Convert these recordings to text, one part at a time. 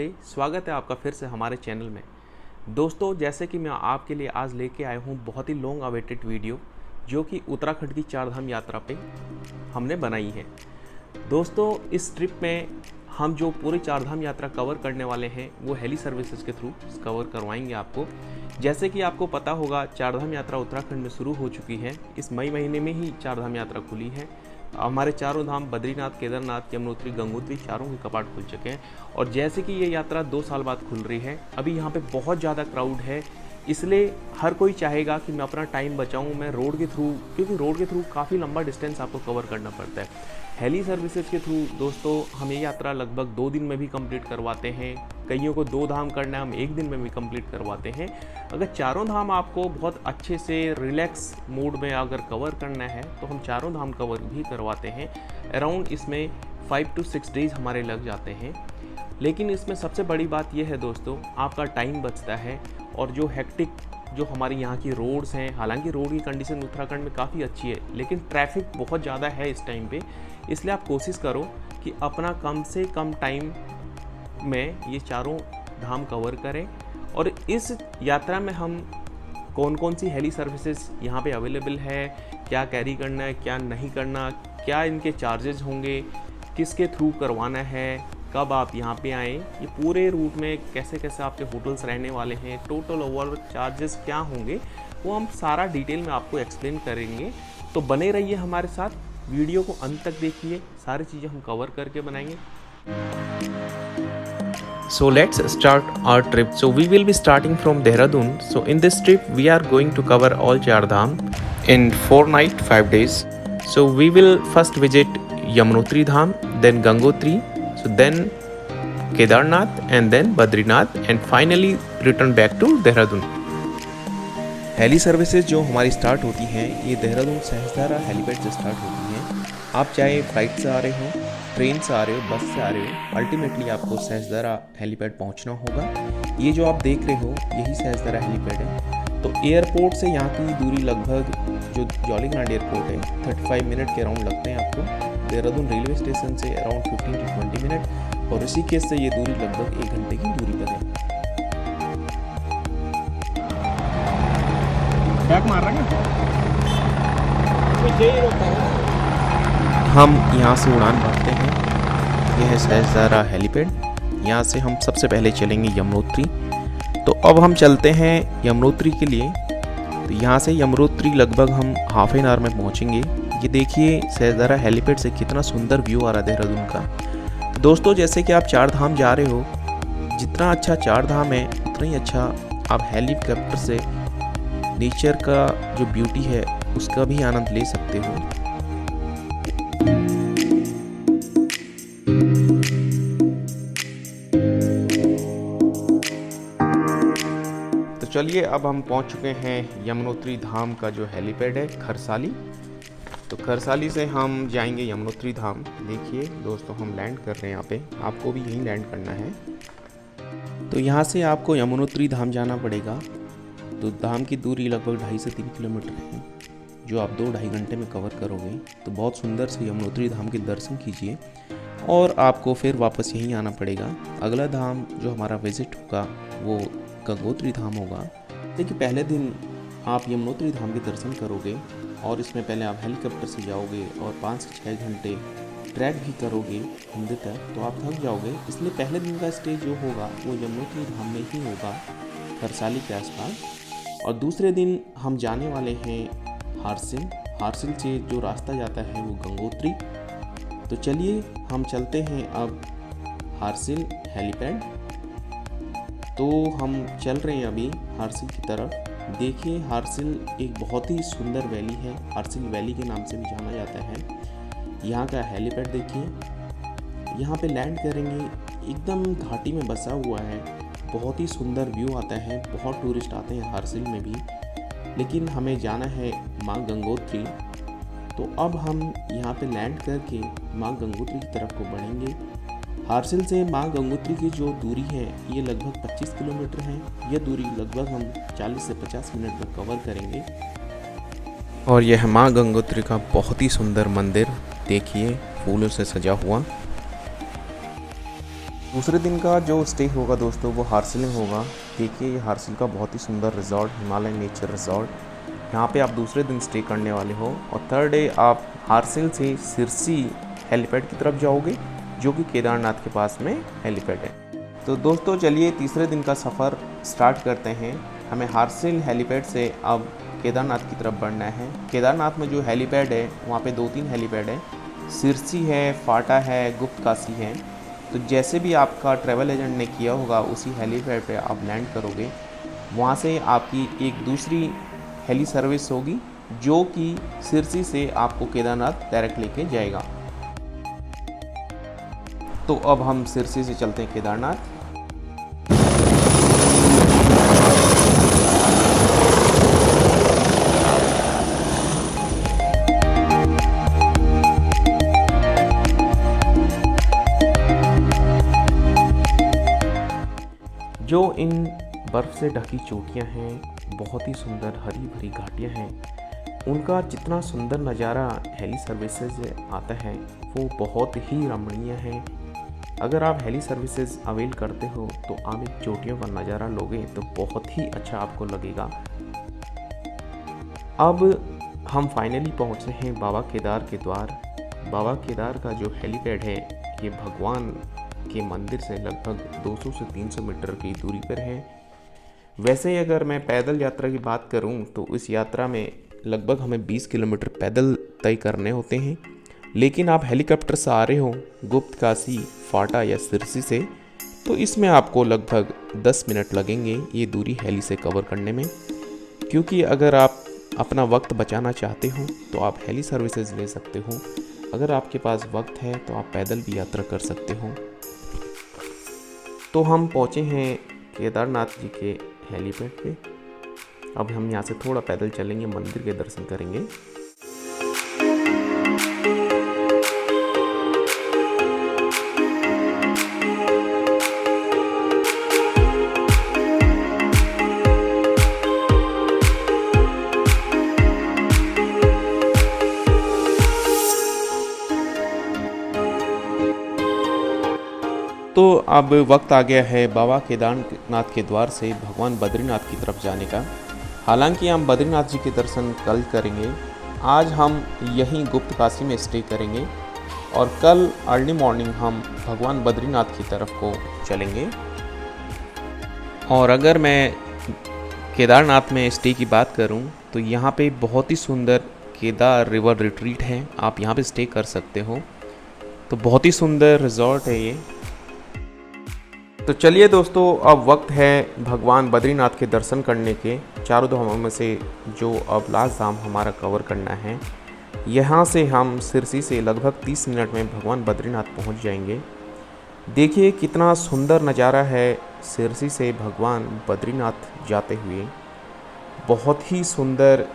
नमस्ते, स्वागत है आपका फिर से हमारे चैनल में। दोस्तों, जैसे कि मैं आपके लिए आज लेके आया हूँ बहुत ही लॉन्ग अवेटेड वीडियो, जो कि उत्तराखंड की चारधाम यात्रा पे हमने बनाई है। दोस्तों, इस ट्रिप में हम जो पूरी चारधाम यात्रा कवर करने वाले हैं वो हेली सर्विसेज के थ्रू कवर करवाएंगे आपको। जैसे कि आपको पता होगा, चारधाम यात्रा उत्तराखंड में शुरू हो चुकी है। इस मई महीने में ही चारधाम यात्रा खुली है। हमारे चारों धाम बद्रीनाथ, केदारनाथ, यमुनोत्री, गंगोत्री चारों के कपाट खुल चुके हैं। और जैसे कि ये यात्रा 2 साल बाद खुल रही है, अभी यहाँ पे बहुत ज़्यादा क्राउड है, इसलिए हर कोई चाहेगा कि मैं अपना टाइम बचाऊं, मैं रोड के थ्रू, क्योंकि रोड के थ्रू काफ़ी लंबा डिस्टेंस आपको कवर करना पड़ता है। हेली सर्विसेज के थ्रू दोस्तों हम ये यात्रा लगभग 2 दिन में भी कंप्लीट करवाते हैं। कईयों को 2 धाम करना है, हम 1 दिन में भी कंप्लीट करवाते हैं। अगर चारों धाम आपको बहुत अच्छे से रिलैक्स मूड में अगर कवर करना है तो हम चारों धाम कवर भी करवाते हैं। अराउंड इसमें 5 to 6 डेज़ हमारे लग जाते हैं। लेकिन इसमें सबसे बड़ी बात यह है दोस्तों, आपका टाइम बचता है। और जो हेक्टिक जो हमारी यहाँ की रोड्स हैं, हालांकि रोड की कंडीशन उत्तराखंड में काफ़ी अच्छी है, लेकिन ट्रैफिक बहुत ज़्यादा है इस टाइम पे। इसलिए आप कोशिश करो कि अपना कम से कम टाइम में ये चारों धाम कवर करें। और इस यात्रा में हम कौन कौन सी हेली सर्विसेज यहाँ पे अवेलेबल है, क्या कैरी करना है, क्या नहीं करना, क्या इनके चार्जेस होंगे, किसके थ्रू करवाना है, कब आप यहाँ पे आएँ, ये पूरे रूट में कैसे कैसे आपके होटल्स रहने वाले हैं, टोटल ओवर चार्जेस क्या होंगे, वो हम सारा डिटेल में आपको एक्सप्लेन करेंगे। तो बने रहिए हमारे साथ, वीडियो को अंत तक देखिए, सारी चीज़ें हम कवर करके बनाएंगे। So let's start our trip. So we will be starting from Dehradun. So in this trip we are going to cover all Char Dham in 4 nights 5 days. So we will first visit Yamunotri Dham, then Gangotri, so then Kedarnath and then Badrinath and finally return back to Dehradun. Heli services जो हमारी start होती हैं ये Dehradun Sahastradhara helipad से start होती हैं। आप चाहे फ्लाइट से आ रहे हो, ट्रेन से आ रहे हो, बस से आ रहे हो, अल्टीमेटली आपको सहस्त्रधारा हेलीपैड पहुंचना होगा। ये जो आप देख रहे हो यही सहस्त्रधारा हेलीपैड है। तो एयरपोर्ट से यहाँ की दूरी लगभग, जो जॉलीग्रांट एयरपोर्ट है, 35 मिनट के अराउंड लगते हैं आपको। देहरादून रेलवे स्टेशन से अराउंड 15 to 20 मिनट और ऋषिकेश से ये दूरी लगभग 1 घंटे की दूरी पर है। हम यहाँ से उड़ान भरते हैं। यह है सहस्त्रधारा हेलीपैड। यहाँ से हम सबसे पहले चलेंगे यमुनोत्री। तो अब हम चलते हैं यमुनोत्री के लिए। तो यहाँ से यमुनोत्री लगभग हम हाफ एन आवर में पहुँचेंगे। ये देखिए सहस्त्रधारा हेलीपैड से कितना सुंदर व्यू आ रहा है देहरादून का। तो दोस्तों, जैसे कि आप चार धाम जा रहे हो, जितना अच्छा चार धाम है उतना ही अच्छा आप हेलीकॉप्टर से नेचर का जो ब्यूटी है उसका भी आनंद ले सकते हो। तो चलिए, अब हम पहुंच चुके हैं यमुनोत्री धाम का जो हेलीपैड है, खरसाली। तो खरसाली से हम जाएंगे यमुनोत्री धाम। देखिए दोस्तों, हम लैंड कर रहे हैं यहाँ पे, आपको भी यहीं लैंड करना है। तो यहाँ से आपको यमुनोत्री धाम जाना पड़ेगा। तो धाम की दूरी लगभग 2.5 से 3 किलोमीटर है, जो आप 2-2.5 घंटे में कवर करोगे। तो बहुत सुंदर से यमुनोत्री धाम के दर्शन कीजिए और आपको फिर वापस यहीं आना पड़ेगा। अगला धाम जो हमारा विजिट होगा वो गंगोत्री धाम होगा। देखिए, पहले दिन आप यमुनोत्री धाम के दर्शन करोगे और इसमें पहले आप हेलीकॉप्टर से जाओगे और 5 से 6 घंटे ट्रैक भी करोगे मंदिर तक, तो आप थक जाओगे। इसलिए पहले दिन का स्टे जो होगा वो यमुनोत्री धाम में ही होगा, खरसाली के आसपास। और दूसरे दिन हम जाने वाले हैं हारसिल। हारसिल से जो रास्ता जाता है वो गंगोत्री। तो चलिए हम चलते हैं अब हारसिल हेलीपैड। तो हम चल रहे हैं अभी हारसिल की तरफ। देखिए, हारसिल एक बहुत ही सुंदर वैली है, हारसिल वैली के नाम से भी जाना जाता है। यहाँ का हेलीपैड देखिए, यहाँ पे लैंड करेंगे, एकदम घाटी में बसा हुआ है, बहुत ही सुंदर व्यू आता है। बहुत टूरिस्ट आते हैं हारसिल में भी, लेकिन हमें जाना है माँ गंगोत्री। तो अब हम यहाँ पे लैंड करके माँ गंगोत्री की तरफ को बढ़ेंगे। हारसिल से माँ गंगोत्री की जो दूरी है ये लगभग 25 किलोमीटर है। यह दूरी लगभग हम 40 से 50 मिनट में कवर करेंगे। और यह माँ गंगोत्री का बहुत ही सुंदर मंदिर देखिए, फूलों से सजा हुआ। दूसरे दिन का जो स्टे होगा दोस्तों वो हार्सिल में होगा। देखिए ये हार्सिल का बहुत ही सुंदर रिजॉर्ट, हिमालय नेचर रिजॉर्ट, यहाँ पे आप दूसरे दिन स्टे करने वाले हो। और थर्ड डे आप हार्सिल से सिरसी हेलीपैड की तरफ जाओगे, जो कि केदारनाथ के पास में हेलीपैड है। तो दोस्तों चलिए तीसरे दिन का सफ़र स्टार्ट करते हैं। हमें हार्सिल हेलीपैड से अब केदारनाथ की तरफ बढ़ना है। केदारनाथ में जो हेलीपैड है वहाँ पे 2-3 हेलीपैड है, सिरसी है, फाटा है, गुप्तकाशी है। तो जैसे भी आपका ट्रैवल एजेंट ने किया होगा उसी हेलीपैड पे आप लैंड करोगे। वहाँ से आपकी एक दूसरी हेली सर्विस होगी जो कि सिरसी से आपको केदारनाथ डायरेक्ट लेके जाएगा। तो अब हम सिरसी से चलते हैं केदारनाथ। जो इन बर्फ़ से ढकी चोटियां हैं, बहुत ही सुंदर हरी भरी घाटियां हैं, उनका जितना सुंदर नज़ारा हेली सर्विसेज से आता है वो बहुत ही रमणीय है। अगर आप हेली सर्विसेज अवेल करते हो तो आप इन चोटियों का नज़ारा लोगे तो बहुत ही अच्छा आपको लगेगा। अब हम फाइनली पहुँचे हैं बाबा केदार के द्वार। बाबा केदार का जो हेलीपैड है ये भगवान के मंदिर से लगभग 200 से 300 मीटर की दूरी पर है। वैसे अगर मैं पैदल यात्रा की बात करूं तो इस यात्रा में लगभग हमें 20 किलोमीटर पैदल तय करने होते हैं। लेकिन आप हेलीकॉप्टर से आ रहे हो गुप्तकाशी, फाटा या सिरसी से, तो इसमें आपको लगभग 10 मिनट लगेंगे ये दूरी हेली से कवर करने में। क्योंकि अगर आप अपना वक्त बचाना चाहते हो तो आप हेली सर्विसेज ले सकते हो, अगर आपके पास वक्त है तो आप पैदल भी यात्रा कर सकते हो। तो हम पहुँचे हैं केदारनाथ जी के हेलीपैड पे। अब हम यहाँ से थोड़ा पैदल चलेंगे, मंदिर के दर्शन करेंगे। तो अब वक्त आ गया है बाबा केदारनाथ के द्वार से भगवान बद्रीनाथ की तरफ जाने का। हालांकि हम बद्रीनाथ जी के दर्शन कल करेंगे, आज हम यहीं गुप्तकाशी में स्टे करेंगे और कल अर्ली मॉर्निंग हम भगवान बद्रीनाथ की तरफ को चलेंगे। और अगर मैं केदारनाथ में स्टे की बात करूं तो यहाँ पे बहुत ही सुंदर केदार रिवर रिट्रीट है, आप यहाँ पे स्टे कर सकते हो। तो बहुत ही सुंदर रिजॉर्ट है ये। तो चलिए दोस्तों, अब वक्त है भगवान बद्रीनाथ के दर्शन करने के। चारों धामों में से जो अब लास्ट धाम हमारा कवर करना है, यहाँ से हम सिरसी से लगभग 30 मिनट में भगवान बद्रीनाथ पहुँच जाएंगे। देखिए कितना सुंदर नज़ारा है सिरसी से भगवान बद्रीनाथ जाते हुए। बहुत ही सुंदर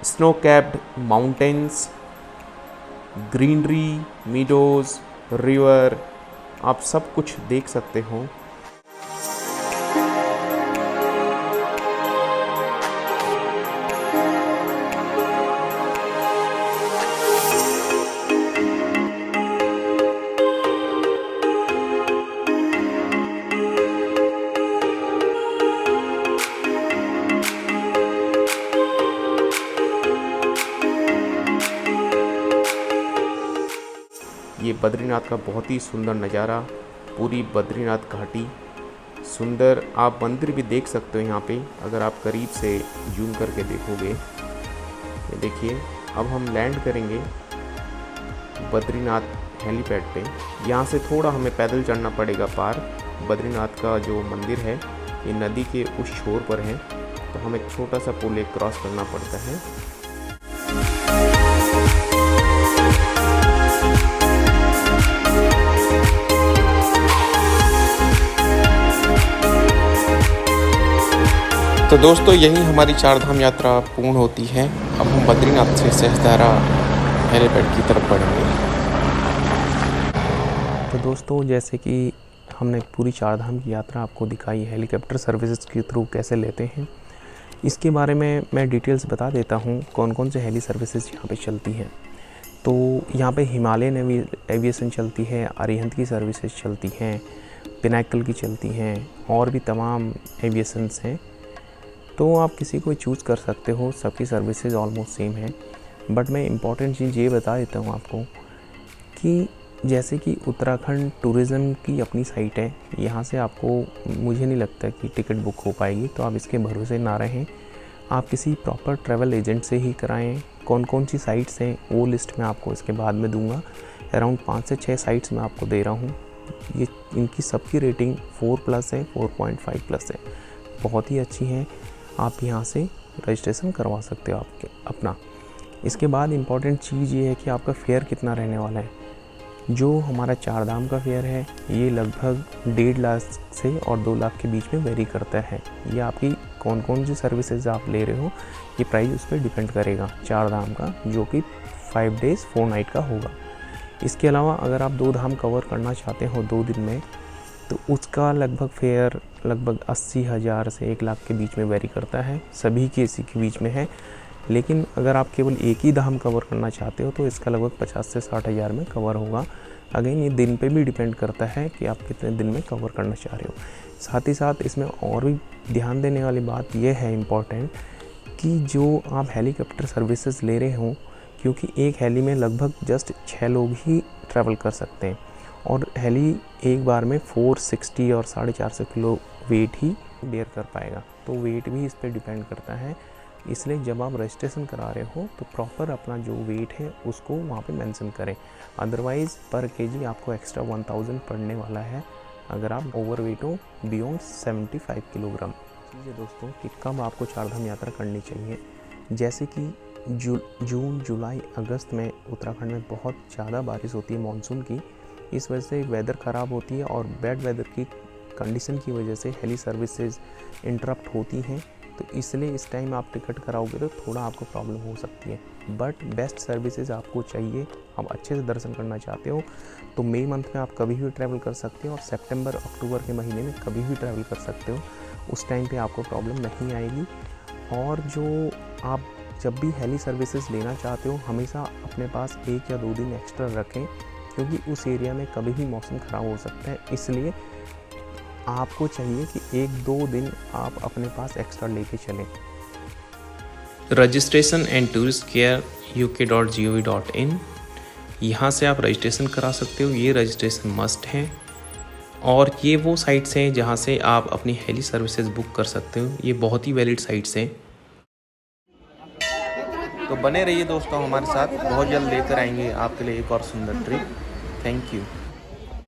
snow capped mountains, greenery, meadows, river, आप सब कुछ देख सकते हो। ये बद्रीनाथ का बहुत ही सुंदर नज़ारा, पूरी बद्रीनाथ घाटी सुंदर। आप मंदिर भी देख सकते हो यहाँ पे, अगर आप करीब से जूम करके देखोगे। ये देखिए, अब हम लैंड करेंगे बद्रीनाथ हेलीपैड पे। यहाँ से थोड़ा हमें पैदल चढ़ना पड़ेगा पार। बद्रीनाथ का जो मंदिर है ये नदी के उस छोर पर है, तो हमें छोटा सा पुल एक क्रॉस करना पड़ता है। तो दोस्तों यही हमारी 4 धाम यात्रा पूर्ण होती है। अब हम बद्रीनाथ से सहस्त्रधारा हेलीपैड की तरफ बढ़ेंगे। तो दोस्तों जैसे कि हमने पूरी 4 धाम की यात्रा आपको दिखाई, हेलीकॉप्टर सर्विसेज के थ्रू कैसे लेते हैं, इसके बारे में मैं डिटेल्स बता देता हूँ कौन कौन से हेली सर्विसेज यहाँ पे चलती हैं। तो यहाँ पे हिमालयन एविएशन चलती है, अरिहंत की सर्विसेज चलती हैं, पिनाकल की चलती हैं, और भी तमाम एविएशंस हैं। तो आप किसी को चूज़ कर सकते हो, सबकी सर्विसेज ऑलमोस्ट सेम है। बट मैं इम्पॉर्टेंट चीज़ ये बता देता हूँ आपको कि जैसे कि उत्तराखंड टूरिज़्म की अपनी साइट है, यहाँ से आपको मुझे नहीं लगता कि टिकट बुक हो पाएगी, तो आप इसके भरोसे ना रहें। आप किसी प्रॉपर ट्रैवल एजेंट से ही कराएं। कौन कौन सी साइट्स हैं वो लिस्ट मैं आपको इसके बाद में दूंगा। अराउंड 5 से 6 साइट्स मैं आपको दे रहा हूँ। ये इनकी सबकी रेटिंग 4+ है, 4.5+ है, बहुत ही अच्छी हैं। आप यहाँ से रजिस्ट्रेशन करवा सकते हो आपके अपना। इसके बाद इम्पॉर्टेंट चीज़ ये है कि आपका फेयर कितना रहने वाला है। जो हमारा 4 धाम का फेयर है ये लगभग 1.5 लाख से और 2 लाख के बीच में वेरी करता है। ये आपकी कौन कौन सी सर्विसेज आप ले रहे हो ये प्राइस उस पर डिपेंड करेगा 4 धाम का, जो कि 5 डेज़ 4 नाइट का होगा। इसके अलावा अगर आप 2 धाम कवर करना चाहते हो 2 दिन में, तो उसका लगभग फेयर लगभग 80,000 से 1 लाख के बीच में वेरी करता है, सभी के इसी के बीच में है। लेकिन अगर आप केवल एक ही धाम कवर करना चाहते हो तो इसका लगभग 50 से 60,000 में कवर होगा। अगेन ये दिन पे भी डिपेंड करता है कि आप कितने दिन में कवर करना चाह रहे हो। साथ ही साथ इसमें और भी ध्यान देने वाली बात यह है इम्पॉर्टेंट कि जो आप हेलीकॉप्टर सर्विसेज ले रहे हो, क्योंकि एक हेली में लगभग जस्ट 6 लोग ही ट्रैवल कर सकते हैं, और हेली एक बार में 460 और 450 किलो वेट ही बेयर कर पाएगा, तो वेट भी इस पर डिपेंड करता है। इसलिए जब आप रजिस्ट्रेशन करा रहे हो तो प्रॉपर अपना जो वेट है उसको वहाँ पे मेंशन करें, अदरवाइज़ पर केजी आपको एक्स्ट्रा 1000 पड़ने वाला है अगर आप ओवर वेट हो बियॉन्ड 75 किलोग्राम। चीज़ है दोस्तों कि कब आपको 4 धाम यात्रा करनी चाहिए। जैसे कि जून, जुलाई, अगस्त में उत्तराखंड में बहुत ज़्यादा बारिश होती है मानसून की, इस वजह से वेदर ख़राब होती है और बैड वेदर की कंडीशन की वजह से हेली सर्विसेज इंटरप्ट होती हैं। तो इसलिए इस टाइम आप टिकट कराओगे तो थोड़ा आपको प्रॉब्लम हो सकती है, बट बेस्ट सर्विसेज आपको चाहिए। आप अच्छे से दर्शन करना चाहते हो तो मई मंथ में आप कभी भी ट्रैवल कर सकते हो, और सितंबर अक्टूबर के महीने में कभी भी ट्रैवल कर सकते हो, उस टाइम पे आपको प्रॉब्लम नहीं आएगी। और जो आप जब भी हेली सर्विसेज लेना चाहते हो हमेशा अपने पास 1 या 2 दिन एक्स्ट्रा रखें, क्योंकि उस एरिया में कभी भी मौसम ख़राब हो सकता है। इसलिए आपको चाहिए कि 1-2 दिन आप अपने पास एक्स्ट्रा लेके चलें। Registration and tourist care uk.gov.in, यहाँ से आप रजिस्ट्रेशन करा सकते हो। ये रजिस्ट्रेशन मस्ट है, और ये वो साइट्स हैं जहाँ से आप अपनी हेली सर्विसेज बुक कर सकते हो। ये बहुत ही वैलिड साइट्स हैं। तो बने रहिए दोस्तों हमारे साथ, बहुत जल्द लेकर आएंगे आपके लिए एक और सुंदर ट्रिप। Thank you.